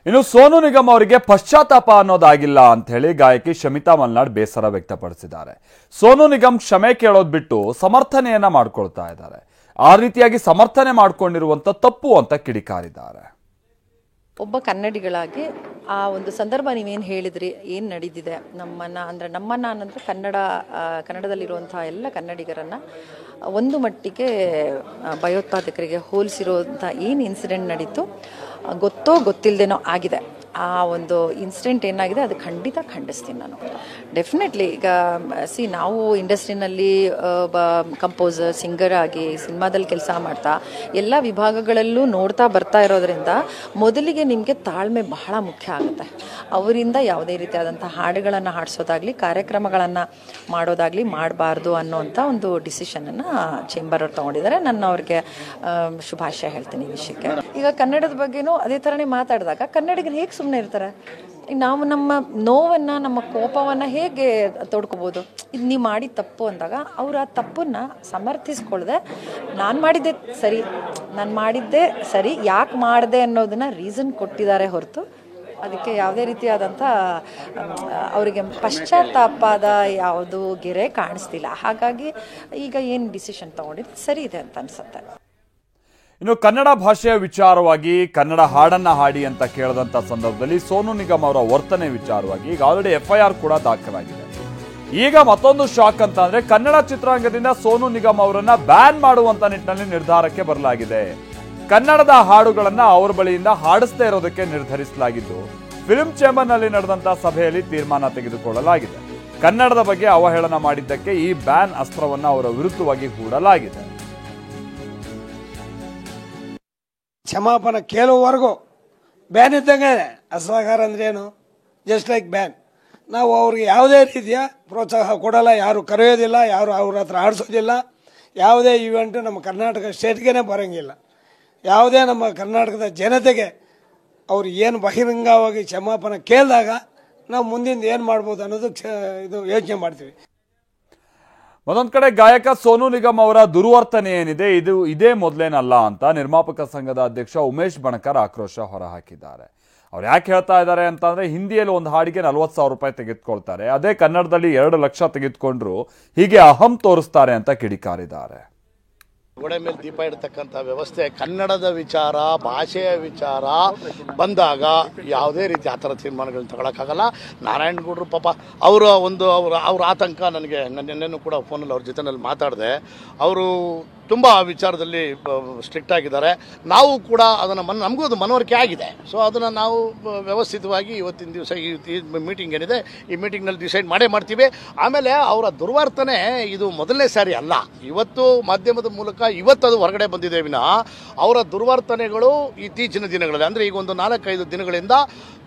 ಇನ್ನು ಸೋನು ನಿಗಮ್ ಅವರಿಗೆ ಪಶ್ಚಾತ್ತಾಪ ಅನ್ನೋದಾಗಿಲ್ಲ ಅಂತ ಹೇಳಿ ಗಾಯಕಿ ಶಮಿತಾ ಮಲ್ನಾಡ್ ಬೇಸರ ವ್ಯಕ್ತಪಡಿಸಿದ್ದಾರೆ. ಸೋನು ನಿಗಮ್ ಕ್ಷಮೆ ಕೇಳೋದು ಬಿಟ್ಟು ಸಮರ್ಥನೆಯನ್ನ ಮಾಡ್ಕೊಳ್ತಾ ಇದ್ದಾರೆ. ಆ ರೀತಿಯಾಗಿ ಸಮರ್ಥನೆ ಮಾಡ್ಕೊಂಡಿರುವಂತ ತಪ್ಪು ಅಂತ ಕಿಡಿಕಾರಿದ್ದಾರೆ. ಒಬ್ಬ ಕನ್ನಡಿಗಳಾಗಿ ಆ ಒಂದು ಸಂದರ್ಭ ನೀವೇನು ಹೇಳಿದ್ರಿ, ಏನು ನಡೆದಿದೆ, ನಮ್ಮನ್ನು ಅನ್ನಂದರೆ ಕನ್ನಡದಲ್ಲಿರುವಂತಹ ಎಲ್ಲ ಕನ್ನಡಿಗರನ್ನು ಒಂದು ಮಟ್ಟಿಗೆ ಭಯೋತ್ಪಾದಕರಿಗೆ ಹೋಲಿಸಿರುವಂಥ ಏನು ಇನ್ಸಿಡೆಂಟ್ ನಡೀತು, ಗೊತ್ತೋ ಗೊತ್ತಿಲ್ಲದೇನೋ ಆಗಿದೆ. ಆ ಒಂದು ಇನ್ಸಿಡೆಂಟ್ ಏನಾಗಿದೆ ಅದು ಖಂಡಿತ ಖಂಡಿಸ್ತೀನಿ ನಾನು. ಡೆಫಿನೆಟ್ಲಿ ಈಗ ನಾವು ಇಂಡಸ್ಟ್ರಿನಲ್ಲಿ ಕಂಪೋಸರ್, ಸಿಂಗರ್ ಆಗಿ ಸಿನಿಮಾದಲ್ಲಿ ಕೆಲಸ ಮಾಡ್ತಾ ಎಲ್ಲ ವಿಭಾಗಗಳಲ್ಲೂ ನೋಡ್ತಾ ಬರ್ತಾ ಇರೋದ್ರಿಂದ ಮೊದಲಿಗೆ ನಿಮಗೆ ತಾಳ್ಮೆ ಬಹಳ ಮುಖ್ಯ ಆಗುತ್ತೆ. ಅವರಿಂದ ಯಾವುದೇ ರೀತಿಯಾದಂಥ ಹಾಡುಗಳನ್ನು ಹಾಡಿಸೋದಾಗಲಿ ಕಾರ್ಯಕ್ರಮಗಳನ್ನು ಮಾಡೋದಾಗಲಿ ಮಾಡಬಾರ್ದು ಅನ್ನೋವಂಥ ಒಂದು ಡಿಸಿಷನನ್ನು ಚೇಂಬರ್ ಅವ್ರು ತೊಗೊಂಡಿದ್ದಾರೆ. ನಾನು ಅವ್ರಿಗೆ ಶುಭಾಶಯ ಹೇಳ್ತೀನಿ ಈ ವಿಷಯಕ್ಕೆ. ಈಗ ಕನ್ನಡದ ಬಗ್ಗೆನೂ ಅದೇ ಥರನೇ ಮಾತಾಡಿದಾಗ ಕನ್ನಡಿಗರು ಹೇಗೆ ಸುಮ್ಮನೆ ಇರ್ತಾರೆ? ನಾವು ನಮ್ಮ ನೋವನ್ನು, ನಮ್ಮ ಕೋಪವನ್ನು ಹೇಗೆ ತೊಡ್ಕೋಬೋದು? ಇದು ನೀವು ಮಾಡಿದ ತಪ್ಪು ಅಂದಾಗ ಅವರು ಆ ತಪ್ಪನ್ನು ಸಮರ್ಥಿಸ್ಕೊಳ್ದೆ ನಾನು ಮಾಡಿದ್ದೆ ಸರಿ, ಯಾಕೆ ಮಾಡಿದೆ ಅನ್ನೋದನ್ನ ರೀಸನ್ ಕೊಟ್ಟಿದ್ದಾರೆ ಹೊರತು ಅದಕ್ಕೆ ಯಾವುದೇ ರೀತಿಯಾದಂಥ ಅವರಿಗೆ ಪಶ್ಚಾತ್ತಾಪದ ಯಾವುದು ಗೆರೆ ಕಾಣಿಸ್ತಿಲ್ಲ. ಹಾಗಾಗಿ ಈಗ ಏನು ಡಿಸಿಷನ್ ತಗೊಂಡಿದ್ದು ಸರಿ ಇದೆ ಅಂತ ಅನ್ಸುತ್ತೆ. ಇನ್ನು ಕನ್ನಡ ಭಾಷೆಯ ವಿಚಾರವಾಗಿ ಕನ್ನಡ ಹಾಡನ್ನ ಹಾಡಿ ಅಂತ ಕೇಳಿದಂತ ಸಂದರ್ಭದಲ್ಲಿ ಸೋನು ನಿಗಮ್ ಅವರ ವರ್ತನೆ ವಿಚಾರವಾಗಿ ಈಗ ಆಲ್ರೆಡಿ FIR ಕೂಡ ದಾಖಲಾಗಿದೆ. ಈಗ ಮತ್ತೊಂದು ಶಾಕ್ ಅಂತ ಅಂದ್ರೆ ಕನ್ನಡ ಚಿತ್ರರಂಗದಿಂದ ಸೋನು ನಿಗಮ್ ಅವರನ್ನ ಬ್ಯಾನ್ ಮಾಡುವಂತ ನಿಟ್ಟಿನಲ್ಲಿ ನಿರ್ಧಾರಕ್ಕೆ ಬರಲಾಗಿದೆ. ಕನ್ನಡದ ಹಾಡುಗಳನ್ನ ಅವರ ಬಳಿಯಿಂದ ಹಾಡಿಸದೇ ಇರೋದಕ್ಕೆ ನಿರ್ಧರಿಸಲಾಗಿದ್ದು ಫಿಲ್ಮ್ ಚೇಂಬರ್ ನಲ್ಲಿ ನಡೆದಂತಹ ಸಭೆಯಲ್ಲಿ ತೀರ್ಮಾನ ತೆಗೆದುಕೊಳ್ಳಲಾಗಿದೆ. ಕನ್ನಡದ ಬಗ್ಗೆ ಅವಹೇಳನ ಮಾಡಿದ್ದಕ್ಕೆ ಈ ಬ್ಯಾನ್ ಅಸ್ತ್ರವನ್ನ ಅವರ ವಿರುದ್ಧವಾಗಿ ಹೂಡಲಾಗಿದೆ. ಕ್ಷಮಾಪಣೆ ಕೇಳುವವರೆಗೂ ಬ್ಯಾನ್ ಇದ್ದಂಗೆ. ಅಸಹಕಾರ ಅಂದ್ರೆ ಏನು? Just like ban. ನಾವು ಅವ್ರಿಗೆ ಯಾವುದೇ ರೀತಿಯ ಪ್ರೋತ್ಸಾಹ ಕೊಡಲ್ಲ, ಯಾರು ಕರೆಯೋದಿಲ್ಲ, ಯಾರು ಅವ್ರ ಹತ್ರ ಆಡಿಸೋದಿಲ್ಲ. ಯಾವುದೇ ಇವೆಂಟು ನಮ್ಮ ಕರ್ನಾಟಕ ಸ್ಟೇಟ್ಗೆ ಬರೋಂಗಿಲ್ಲ. ಯಾವುದೇ ನಮ್ಮ ಕರ್ನಾಟಕದ ಜನತೆಗೆ ಅವ್ರು ಏನು ಬಹಿರಂಗವಾಗಿ ಕ್ಷಮಾಪಣೆ ಕೇಳಿದಾಗ ನಾವು ಮುಂದಿನ ಏನು ಮಾಡ್ಬೋದು ಅನ್ನೋದು ಇದು ಯೋಚನೆ ಮಾಡ್ತೀವಿ. ಮತ್ತೊಂದು ಕಡೆ ಗಾಯಕ ಸೋನು ನಿಗಮ್ ಅವರ ದುರ್ವರ್ತನೆ ಏನಿದೆ ಇದು ಇದೇ ಮೊದಲೇನಲ್ಲ ಅಂತ ನಿರ್ಮಾಪಕ ಸಂಘದ ಅಧ್ಯಕ್ಷ ಉಮೇಶ್ ಬಣಕರ್ ಆಕ್ರೋಶ ಹೊರಹಾಕಿದ್ದಾರೆ. ಅವ್ರು ಯಾಕೆ ಹೇಳ್ತಾ ಇದ್ದಾರೆ ಅಂತಂದ್ರೆ ಹಿಂದಿಯಲ್ಲಿ ಒಂದು ಹಾಡಿಗೆ 40,000 ರೂಪಾಯಿ ತೆಗೆದುಕೊಳ್ತಾರೆ, ಅದೇ ಕನ್ನಡದಲ್ಲಿ 2 ಲಕ್ಷ ತೆಗೆದುಕೊಂಡ್ರು ಹೀಗೆ ಅಹಂ ತೋರಿಸ್ತಾರೆ ಅಂತ ಕಿಡಿಕಾರಿದ್ದಾರೆ. ಗೋಡೆ ಮೇಲೆ ದೀಪ ಇಡ್ತಕ್ಕಂಥ ವ್ಯವಸ್ಥೆ, ಕನ್ನಡದ ವಿಚಾರ, ಭಾಷೆಯ ವಿಚಾರ ಬಂದಾಗ ಯಾವುದೇ ರೀತಿ ಆ ಥರ ತೀರ್ಮಾನಗಳನ್ನ ತಗೊಳಕ್ಕಾಗಲ್ಲ. ನಾರಾಯಣಗೌಡರು ಪಾಪ ಅವ್ರ ಆತಂಕ ನನಗೆ ನೆನ್ನೆನೂ ಕೂಡ ಫೋನಲ್ಲಿ ಅವ್ರ ಜೊತೆನಲ್ಲಿ ಮಾತಾಡಿದೆ. ಅವರು ತುಂಬ ಆ ವಿಚಾರದಲ್ಲಿ ಸ್ಟ್ರಿಕ್ಟ್ ಆಗಿದ್ದಾರೆ. ನಾವು ಕೂಡ ಅದನ್ನು ನಮಗೂ ಅದು ಮನವರಿಕೆ ಆಗಿದೆ. ಸೊ ಅದನ್ನು ನಾವು ವ್ಯವಸ್ಥಿತವಾಗಿ ಇವತ್ತಿನ ದಿವಸ ಈ ಮೀಟಿಂಗ್ ಏನಿದೆ ಈ ಮೀಟಿಂಗ್ನಲ್ಲಿ ಡಿಸೈಡ್ ಮಾಡ್ತೀವಿ. ಆಮೇಲೆ ಅವರ ದುರ್ವರ್ತನೆ ಇದು ಮೊದಲನೇ ಸಾರಿ ಅಲ್ಲ. ಇವತ್ತು ಮಾಧ್ಯಮದ ಮೂಲಕ ಇವತ್ತು ಅದು ಹೊರಗಡೆ ಬಂದಿದೆ ವಿನಃ ಅವರ ದುರ್ವರ್ತನೆಗಳು ಇತ್ತೀಚಿನ ದಿನಗಳಲ್ಲಿ ಅಂದರೆ ಈಗ ಒಂದು 4-5 ದಿನಗಳಿಂದ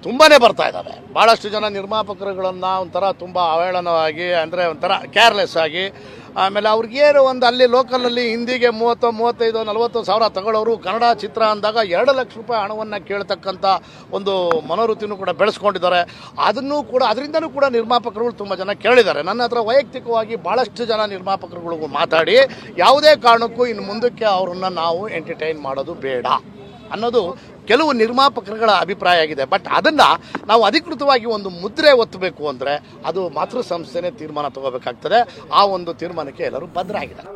ತುಂಬಾ ಬರ್ತಾ ಇದ್ದಾವೆ. ಭಾಳಷ್ಟು ಜನ ನಿರ್ಮಾಪಕರುಗಳನ್ನು ಒಂಥರ ತುಂಬ ಅವಹೇಳನವಾಗಿ, ಅಂದರೆ ಒಂಥರ ಕೇರ್ಲೆಸ್ ಆಗಿ, ಆಮೇಲೆ ಅವ್ರಿಗೇನು ಒಂದು ಅಲ್ಲಿ ಲೋಕಲಲ್ಲಿ ಹಿಂದಿಗೆ 30, 35, 40 ಸಾವಿರ ತಗೊಳ್ಳೋರು ಕನ್ನಡ ಚಿತ್ರ ಅಂದಾಗ 2 ಲಕ್ಷ ರೂಪಾಯಿ ಹಣವನ್ನು ಕೇಳ್ತಕ್ಕಂಥ ಒಂದು ಮನೋವೃತ್ತಿನೂ ಕೂಡ ಬೆಳೆಸ್ಕೊಂಡಿದ್ದಾರೆ. ಅದರಿಂದನೂ ಕೂಡ ನಿರ್ಮಾಪಕರುಗಳು ತುಂಬ ಜನ ಕೇಳಿದ್ದಾರೆ. ನನ್ನ ಹತ್ರ ವೈಯಕ್ತಿಕವಾಗಿ ಭಾಳಷ್ಟು ಜನ ನಿರ್ಮಾಪಕರುಗಳಿಗೂ ಮಾತಾಡಿ ಯಾವುದೇ ಕಾರಣಕ್ಕೂ ಇನ್ನು ಮುಂದಕ್ಕೆ ಅವರನ್ನು ನಾವು ಎಂಟರ್ಟೈನ್ ಮಾಡೋದು ಬೇಡ ಅನ್ನೋದು ಕೆಲವು ನಿರ್ಮಾಪಕರುಗಳ ಅಭಿಪ್ರಾಯ ಆಗಿದೆ. ಬಟ್ ಅದನ್ನು ನಾವು ಅಧಿಕೃತವಾಗಿ ಒಂದು ಮುದ್ರೆ ಒತ್ತಬೇಕು ಅಂದರೆ ಅದು ಮಾತೃ ಸಂಸ್ಥೆನೇ ತೀರ್ಮಾನ ತಗೋಬೇಕಾಗ್ತದೆ. ಆ ಒಂದು ತೀರ್ಮಾನಕ್ಕೆ ಎಲ್ಲರೂ ಬದ್ಧರಾಗಿದ್ದಾರೆ.